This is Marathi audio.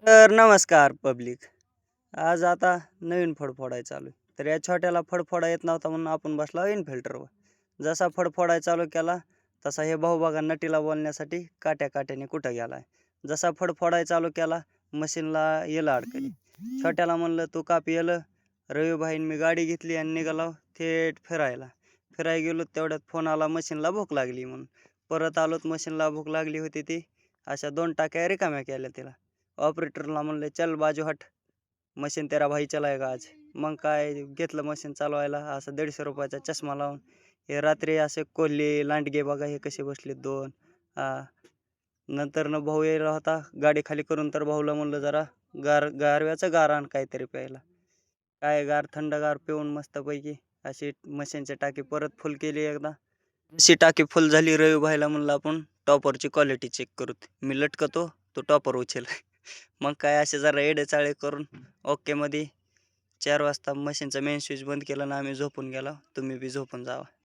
तर नमस्कार पब्लिक. आज आता नवीन फळ फोडायला चालू आहे. तर या छोट्याला फळ फोडा येत नव्हता म्हणून आपण बसला इन फिल्टरवर. जसा फळ फोडायला चालू केला तसा हे भाऊ बघा नटीला बोलण्यासाठी काट्याने कुठं गेलाय. जसा फळ फोडायला चालू केला मशीनला येलं अडकली. छोट्याला म्हणलं तू काप येलं. रविभाईन मी गाडी घेतली आणि निघालो थेट फिरायला. फिरायला गेलो तेवढ्यात फोन आला मशीनला भूक लागली म्हणून. परत आलोत मशीनला भूक लागली होती ती. अशा 2 टाक्या रिकाम्या केल्या तिला. ऑपरेटरला म्हणले चल बाजू हट, मशीन तेरा भाई चलाएगा आज. मग काय घेतलं मशीन चालवायला. असं 150 रुपयाचा चष्मा लावून हे रात्री असे कोल्हे लांडगे बघा हे कसे बसलेत 2. नंतर न भाऊ यायला होता गाडी खाली करून. तर भाऊला म्हणलं जरा गारव्याचं गार आण काहीतरी प्यायला. काय गार थंडगार पिऊन मस्तपैकी अशी मशीनची टाकी परत फुल केली एकदा. जशी टाकी फुल झाली रविभाईला म्हणलं आपण टॉपरची क्वालिटी चेक करू. मी लटकतो तो टॉपर उचल. मग काय असे जरा येडेचाळे करून ओके मध्ये 4 वाजता मशीनचा मेन स्विच बंद केला आणि आम्ही झोपून गेलो. तुम्ही बी झोपून जावा.